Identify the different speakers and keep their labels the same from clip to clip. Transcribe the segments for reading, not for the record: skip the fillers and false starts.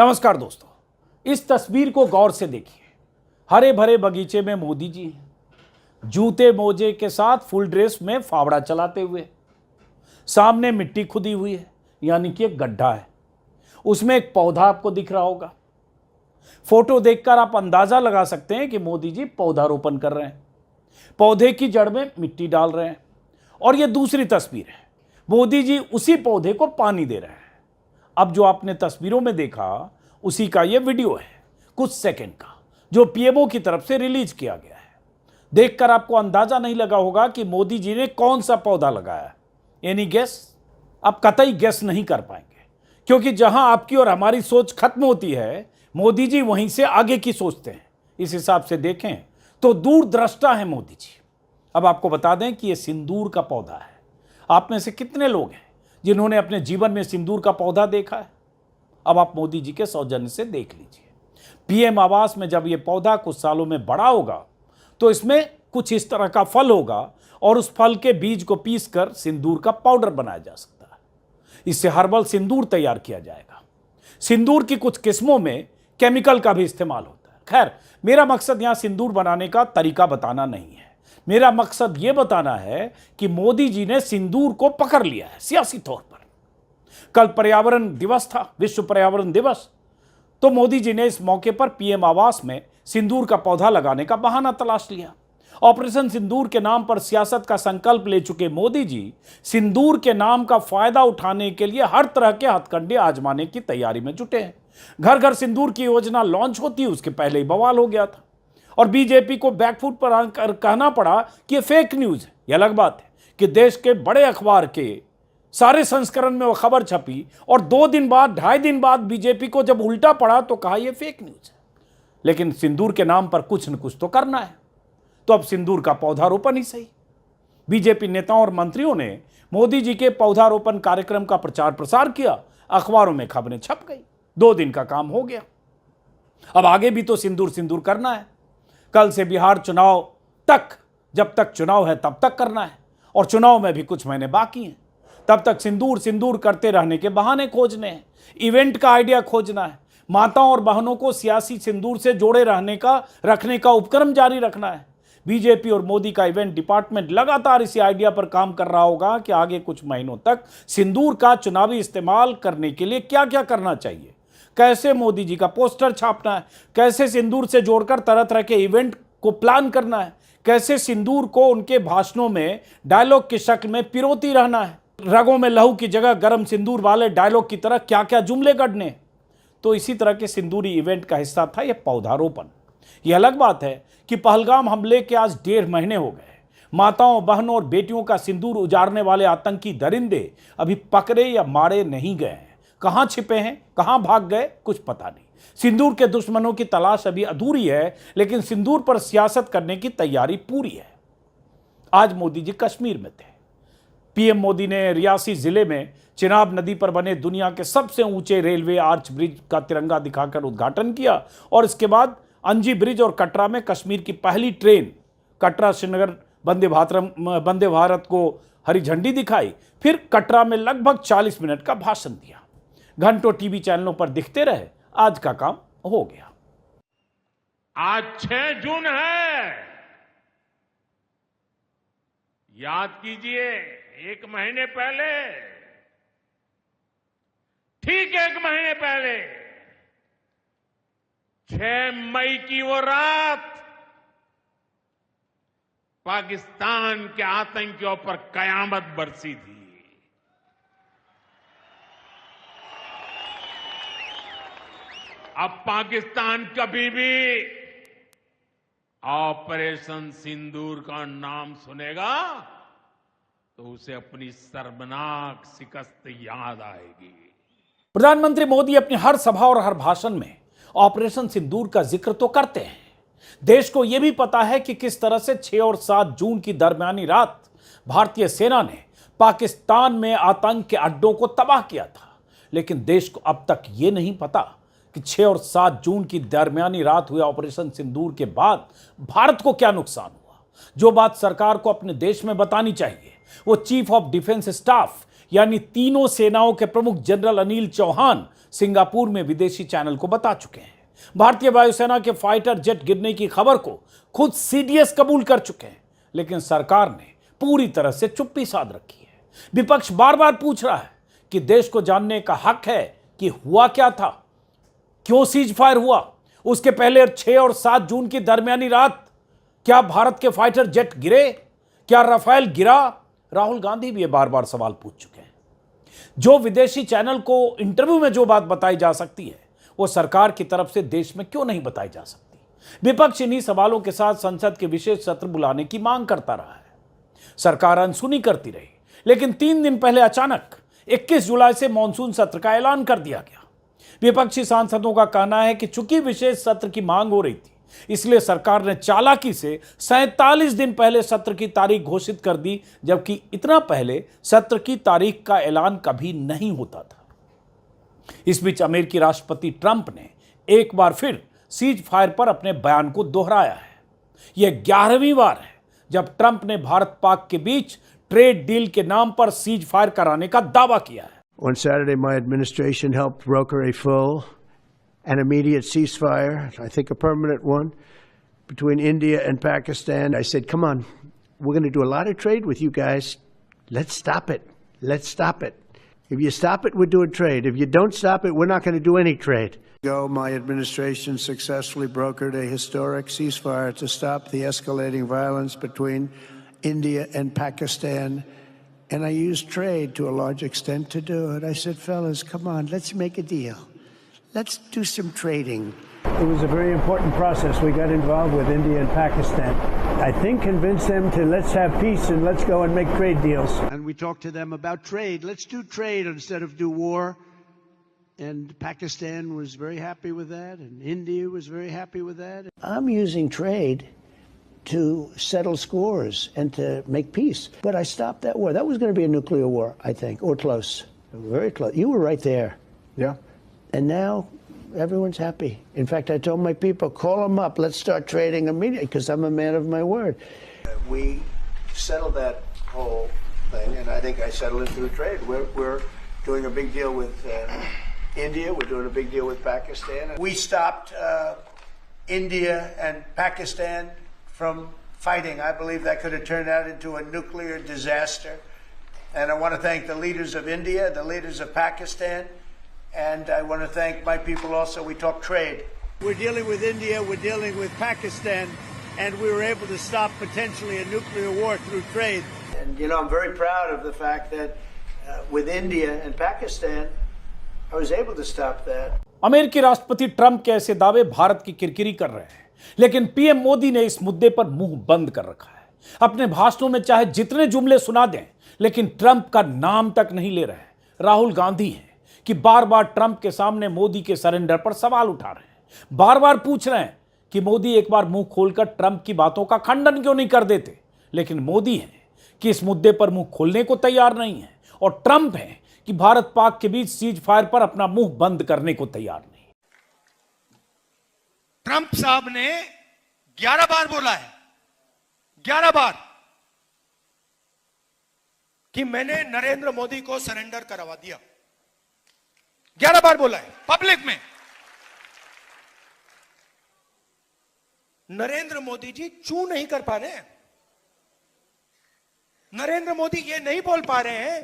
Speaker 1: नमस्कार दोस्तों, इस तस्वीर को गौर से देखिए। हरे भरे बगीचे में मोदी जी हैं, जूते मोजे के साथ फुल ड्रेस में फावड़ा चलाते हुए। सामने मिट्टी खुदी हुई है, यानी कि एक गड्ढा है, उसमें एक पौधा आपको दिख रहा होगा। फोटो देखकर आप अंदाजा लगा सकते हैं कि मोदी जी पौधारोपण कर रहे हैं, पौधे की जड़ में मिट्टी डाल रहे हैं। और यह दूसरी तस्वीर है, मोदी जी उसी पौधे को पानी दे रहे हैं। अब जो आपने तस्वीरों में देखा उसी का यह वीडियो है, कुछ सेकंड का, जो पीएमओ की तरफ से रिलीज किया गया है। देखकर आपको अंदाजा नहीं लगा होगा कि मोदी जी ने कौन सा पौधा लगाया। Any guess? आप कतई गेस नहीं कर पाएंगे, क्योंकि जहां आपकी और हमारी सोच खत्म होती है, मोदी जी वहीं से आगे की सोचते हैं। इस हिसाब से देखें तो दूरदृष्टा है मोदी जी। अब आपको बता दें कि यह सिंदूर का पौधा है। आप में से कितने लोग हैं जिन्होंने अपने जीवन में सिंदूर का पौधा देखा है? अब आप मोदी जी के सौजन्य से देख लीजिए। पीएम आवास में जब यह पौधा कुछ सालों में बड़ा होगा तो इसमें कुछ इस तरह का फल होगा और उस फल के बीज को पीसकर सिंदूर का पाउडर बनाया जा सकता है। इससे हर्बल सिंदूर तैयार किया जाएगा। सिंदूर की कुछ किस्मों में केमिकल का भी इस्तेमाल होता है। खैर, मेरा मकसद यहां सिंदूर बनाने का तरीका बताना नहीं है। मेरा मकसद यह बताना है कि मोदी जी ने सिंदूर को पकड़ लिया है सियासी तौर पर। कल पर्यावरण दिवस था, विश्व पर्यावरण दिवस, तो मोदी जी ने इस मौके पर पीएम आवास में सिंदूर का पौधा लगाने का बहाना तलाश लिया। ऑपरेशन सिंदूर के नाम पर सियासत का संकल्प ले चुके मोदी जी सिंदूर के नाम का फायदा उठाने के लिए हर तरह के हथकंडे आजमाने की तैयारी में जुटे हैं। घर घर सिंदूर की योजना लॉन्च होती उसके पहले ही बवाल हो गया था और बीजेपी को बैकफुट पर आकर कहना पड़ा कि यह फेक न्यूज है। यह अलग बात है कि देश के बड़े अखबार के सारे संस्करण में वह खबर छपी और 2 दिन बाद, 2.5 दिन बाद बीजेपी को जब उल्टा पड़ा तो कहा यह फेक न्यूज है। लेकिन सिंदूर के नाम पर कुछ न कुछ तो करना है, तो अब सिंदूर का पौधारोपण ही सही। बीजेपी नेताओं और मंत्रियों ने मोदी जी के पौधारोपण कार्यक्रम का प्रचार प्रसार किया, अखबारों में खबरें छप गई, 2 दिन का काम हो गया। अब आगे भी तो सिंदूर सिंदूर करना है। कल से बिहार चुनाव तक, जब तक चुनाव है तब तक करना है, और चुनाव में भी कुछ महीने बाकी हैं। तब तक सिंदूर सिंदूर करते रहने के बहाने खोजने हैं, इवेंट का आइडिया खोजना है, माताओं और बहनों को सियासी सिंदूर से जोड़े रखने का उपक्रम जारी रखना है। बीजेपी और मोदी का इवेंट डिपार्टमेंट लगातार इसी आइडिया पर काम कर रहा होगा कि आगे कुछ महीनों तक सिंदूर का चुनावी इस्तेमाल करने के लिए क्या क्या करना चाहिए, कैसे मोदी जी का पोस्टर छापना है, कैसे सिंदूर से जोड़कर तरह तरह के इवेंट को प्लान करना है, कैसे सिंदूर को उनके भाषणों में डायलॉग की शक्ल में पिरोती रहना है, रगों में लहू की जगह गर्म सिंदूर वाले डायलॉग की तरह क्या क्या जुमले गढ़ने। तो इसी तरह के सिंदूरी इवेंट का हिस्सा था यह पौधारोपण। यह अलग बात है कि पहलगाम हमले के आज 1.5 महीने हो गए। माताओं, बहनों और बेटियों का सिंदूर उजाड़ने वाले आतंकी दरिंदे अभी पकड़े या मारे नहीं गए हैं। कहां छिपे हैं, कहां भाग गए, कुछ पता नहीं। सिंदूर के दुश्मनों की तलाश अभी अधूरी है, लेकिन सिंदूर पर सियासत करने की तैयारी पूरी है। आज मोदी जी कश्मीर में थे। पीएम मोदी ने रियासी जिले में चिनाब नदी पर बने दुनिया के सबसे ऊंचे रेलवे आर्च ब्रिज का तिरंगा दिखाकर उद्घाटन किया और इसके बाद अंजी ब्रिज और कटरा में कश्मीर की पहली ट्रेन कटरा श्रीनगर वंदे भारत को हरी झंडी दिखाई। फिर कटरा में लगभग 40 मिनट का भाषण दिया। घंटों टीवी चैनलों पर दिखते रहे। आज का काम हो गया।
Speaker 2: आज 6 जून है, याद कीजिए, 1 महीने पहले, ठीक 1 महीने पहले 6 मई की वो रात पाकिस्तान के आतंकियों पर कयामत बरसी थी। अब पाकिस्तान कभी भी ऑपरेशन सिंदूर का नाम सुनेगा तो उसे अपनी शर्मनाक शिकस्त याद आएगी।
Speaker 1: प्रधानमंत्री मोदी अपनी हर सभा और हर भाषण में ऑपरेशन सिंदूर का जिक्र तो करते हैं। देश को यह भी पता है कि किस तरह से 6 और 7 जून की दरमियानी रात भारतीय सेना ने पाकिस्तान में आतंक के अड्डों को तबाह किया था। लेकिन देश को अब तक यह नहीं पता कि 6 और 7 जून की दरमियानी रात हुए ऑपरेशन सिंदूर के बाद भारत को क्या नुकसान हुआ। जो बात सरकार को अपने देश में बतानी चाहिए वो चीफ ऑफ डिफेंस स्टाफ यानी तीनों सेनाओं के प्रमुख जनरल अनिल चौहान सिंगापुर में विदेशी चैनल को बता चुके हैं। भारतीय वायुसेना के फाइटर जेट गिरने की खबर को खुद सीडीएस कबूल कर चुके हैं, लेकिन सरकार ने पूरी तरह से चुप्पी साध रखी है। विपक्ष बार बार पूछ रहा है कि देश को जानने का हक है कि हुआ क्या था, क्यों सीज फायर हुआ, उसके पहले 6 और 7 जून की दरमियानी रात क्या भारत के फाइटर जेट गिरे, क्या राफेल गिरा। राहुल गांधी भी ये बार बार सवाल पूछ चुके हैं। जो विदेशी चैनल को इंटरव्यू में जो बात बताई जा सकती है वो सरकार की तरफ से देश में क्यों नहीं बताई जा सकती। विपक्ष इन्हीं सवालों के साथ संसद के विशेष सत्र बुलाने की मांग करता रहा है। सरकार अनसुनी करती रही, लेकिन 3 दिन पहले अचानक 21 जुलाई से मानसून सत्र का ऐलान कर दिया गया। विपक्षी सांसदों का कहना है कि चूंकि विशेष सत्र की मांग हो रही थी, इसलिए सरकार ने चालाकी से 47 दिन पहले सत्र की तारीख घोषित कर दी, जबकि इतना पहले सत्र की तारीख का ऐलान कभी नहीं होता था। इस बीच अमेरिकी राष्ट्रपति ट्रंप ने एक बार फिर सीज फायर पर अपने बयान को दोहराया है। यह 11वीं बार है जब ट्रंप ने भारत पाक के बीच ट्रेड डील के नाम पर सीज फायर कराने का दावा किया है।
Speaker 3: On Saturday, my administration helped broker a full and immediate ceasefire, I think a permanent one, between India and Pakistan. I said, come on, we're going to do a lot of trade with you guys. Let's stop it. Let's stop it. If you stop it, we're doing trade. If you don't stop it, we're not going to do any trade. My administration successfully brokered a historic ceasefire to stop the escalating violence between India and Pakistan. And I used trade to a large extent to do it. I said, fellas, come on, let's make a deal. Let's do some trading. It was a very important process. We got involved with India and Pakistan. I think convinced them to let's have peace and let's go and make trade deals. And we talked to them about trade. Let's do trade instead of do war. And Pakistan was very happy with that, and India was very happy with that. I'm using trade to settle scores and to make peace. But I stopped that war. That was going to be a nuclear war, I think, or close. Very close. You were right there. Yeah. And now everyone's happy. In fact, I told my people, call them up. Let's start trading immediately because I'm a man of my word. We settled that whole thing, and I think I settled it through trade. We're doing a big deal with India. We're doing a big deal with Pakistan. We stopped India and Pakistan from fighting. I believe that could have turned out into a nuclear disaster. And I want to thank the leaders of India, the leaders of Pakistan, and I want to thank my people also. We talk trade. We're dealing with India, we're dealing with Pakistan, and we were able to stop potentially a nuclear war through trade. And, you know, I'm very proud of the fact that with India and Pakistan, I was able to stop that.
Speaker 1: अमेरिकी राष्ट्रपति Trump के ऐसे दावे भारत की किरकिरी कर रहे हैं, लेकिन पीएम मोदी ने इस मुद्दे पर मुंह बंद कर रखा है। अपने भाषणों में चाहे जितने जुमले सुना दें, लेकिन ट्रंप का नाम तक नहीं ले रहे हैं। राहुल गांधी हैं कि बार बार ट्रंप के सामने मोदी के सरेंडर पर सवाल उठा रहे हैं। बार बार पूछ रहे हैं कि मोदी एक बार मुंह खोलकर ट्रंप की बातों का खंडन क्यों नहीं कर देते, लेकिन मोदी हैं कि इस मुद्दे पर मुंह खोलने को तैयार नहीं है, और ट्रंप हैं कि भारत पाक के बीच सीज फायर पर अपना मुंह बंद करने को तैयार नहीं।
Speaker 4: ट्रंप साहब ने 11 बार बोला है, 11 बार, कि मैंने नरेंद्र मोदी को सरेंडर करवा दिया। 11 बार बोला है पब्लिक में। नरेंद्र मोदी जी चू नहीं कर पा रहे हैं। नरेंद्र मोदी ये नहीं बोल पा रहे हैं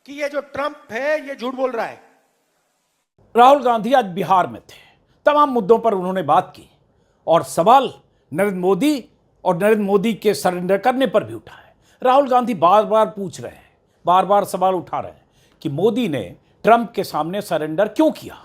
Speaker 4: कि ये जो ट्रंप है ये झूठ बोल रहा है।
Speaker 1: राहुल गांधी आज बिहार में थे। तमाम मुद्दों पर उन्होंने बात की और सवाल नरेंद्र मोदी और नरेंद्र मोदी के सरेंडर करने पर भी उठा है। राहुल गांधी बार बार पूछ रहे हैं, बार बार सवाल उठा रहे हैं कि मोदी ने ट्रंप के सामने सरेंडर क्यों किया,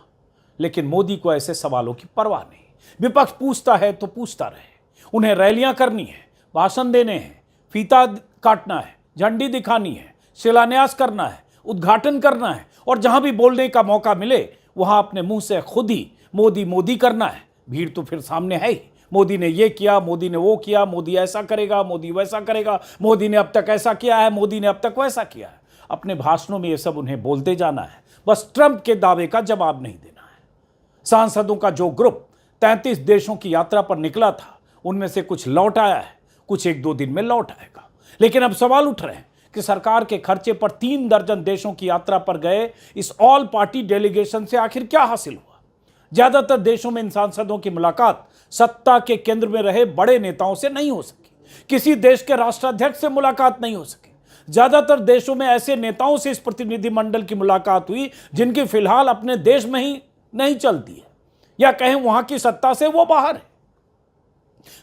Speaker 1: लेकिन मोदी को ऐसे सवालों की परवाह नहीं। विपक्ष पूछता है तो पूछता रहे। उन्हें रैलियां करनी है, भाषण देने हैं, फीता काटना है, झंडी दिखानी है, शिलान्यास करना है, उद्घाटन करना है, और जहां भी बोलने का मौका मिले वहां अपने मुंह से खुद ही मोदी मोदी करना है। भीड़ तो फिर सामने है ही। मोदी ने ये किया, मोदी ने वो किया, मोदी ऐसा करेगा, मोदी वैसा करेगा, मोदी ने अब तक ऐसा किया है, मोदी ने अब तक वैसा किया है। अपने भाषणों में ये सब उन्हें बोलते जाना है, बस ट्रंप के दावे का जवाब नहीं देना है। सांसदों का जो ग्रुप 33 देशों की यात्रा पर निकला था, उनमें से कुछ लौट आया है, कुछ 1-2 दिन में लौट आएगा। लेकिन अब सवाल उठ रहे हैं कि सरकार के खर्चे पर 3 दर्जन देशों की यात्रा पर गए इस ऑल पार्टी डेलीगेशन से आखिर क्या हासिल हुआ। ज्यादातर देशों में इन सांसदों की मुलाकात सत्ता के केंद्र में रहे बड़े नेताओं से नहीं हो सकी, किसी देश के राष्ट्राध्यक्ष से मुलाकात नहीं हो सकी। ज्यादातर देशों में ऐसे नेताओं से इस प्रतिनिधिमंडल की मुलाकात हुई जिनकी फिलहाल अपने देश में ही नहीं चलती है, या कहें वहां की सत्ता से वो बाहर है।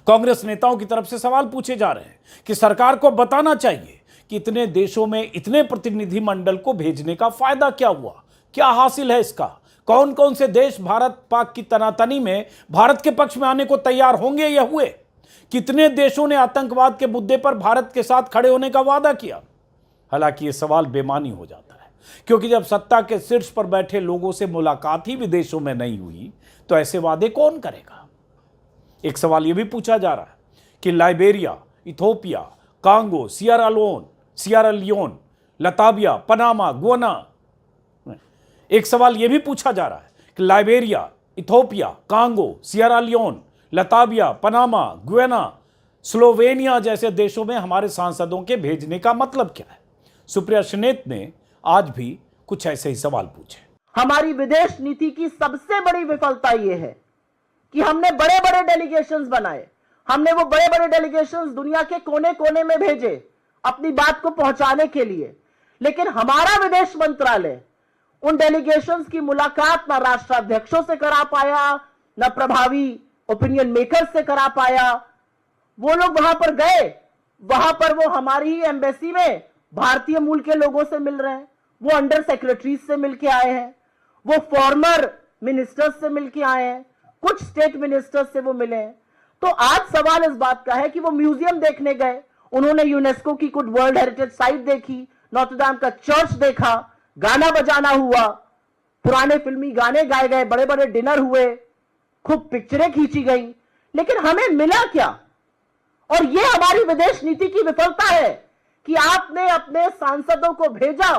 Speaker 1: कांग्रेस नेताओं की तरफ से सवाल पूछे जा रहे हैं कि सरकार को बताना चाहिए कि इतने देशों में इतने प्रतिनिधिमंडल को भेजने का फायदा क्या हुआ, क्या हासिल है इसका। कौन कौन से देश भारत पाक की तनातनी में भारत के पक्ष में आने को तैयार होंगे या हुए। कितने देशों ने आतंकवाद के मुद्दे पर भारत के साथ खड़े होने का वादा किया। हालांकि यह सवाल बेमानी हो जाता है, क्योंकि जब सत्ता के शीर्ष पर बैठे लोगों से मुलाकात ही विदेशों में नहीं हुई तो ऐसे वादे कौन करेगा। एक सवाल यह भी पूछा जा रहा है कि Liberia, Ethiopia, Congo, Sierra Leone, लताबिया, पनामा, गुयाना। एक सवाल यह भी पूछा जा रहा है कि Liberia, Ethiopia, Congo, Sierra Leone, लताबिया, पनामा, गुयाना, स्लोवेनिया जैसे देशों में हमारे सांसदों के भेजने का मतलब क्या है। सुप्रिया श्रीनेत ने आज भी कुछ ऐसे ही सवाल पूछे।
Speaker 5: हमारी विदेश नीति की सबसे बड़ी विफलता यह है कि हमने बड़े बड़े डेलीगेशंस बनाए, हमने वो बड़े बड़े डेलीगेशंस दुनिया के कोने कोने में भेजे अपनी बात को पहुंचाने के लिए, लेकिन हमारा विदेश मंत्रालय उन डेलीगेशंस की मुलाकात ना राष्ट्राध्यक्षों से करा पाया, ना प्रभावी ओपिनियन मेकर से करा पाया। वो लोग वहां पर गए, वहां पर वो हमारी ही एम्बेसी में भारतीय मूल के लोगों से मिल रहे हैं, वो अंडर सेक्रेटरीज से मिलके आए हैं, वो फॉर्मर मिनिस्टर्स से मिलके आए हैं, कुछ स्टेट मिनिस्टर्स से वो मिले हैं। तो आज सवाल इस बात का है कि वो म्यूजियम देखने गए, उन्होंने यूनेस्को की कुछ वर्ल्ड हेरिटेज साइट देखी, नोत्र दाम का चर्च देखा, गाना बजाना हुआ, पुराने फिल्मी गाने गाए गए, बड़े बड़े डिनर हुए, खूब पिक्चरें खींची गई, लेकिन हमें मिला क्या। और ये हमारी विदेश नीति की विफलता है कि आपने अपने सांसदों को भेजा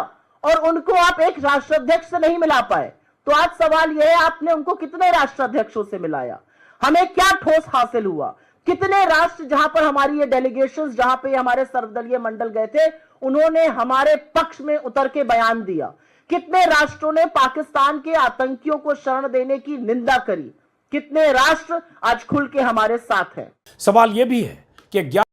Speaker 5: और उनको आप एक राष्ट्राध्यक्ष से नहीं मिला पाए। तो आज सवाल यह है, आपने उनको कितने राष्ट्राध्यक्षों से मिलाया, हमें क्या ठोस हासिल हुआ। कितने राष्ट्र जहां पर हमारी ये डेलीगेशंस, जहां पे हमारे सर्वदलीय मंडल गए थे, उन्होंने हमारे पक्ष में उतर के बयान दिया। कितने राष्ट्रों ने पाकिस्तान के आतंकियों को शरण देने की निंदा करी। कितने राष्ट्र आज खुल के हमारे साथ हैं।
Speaker 1: सवाल यह भी है कि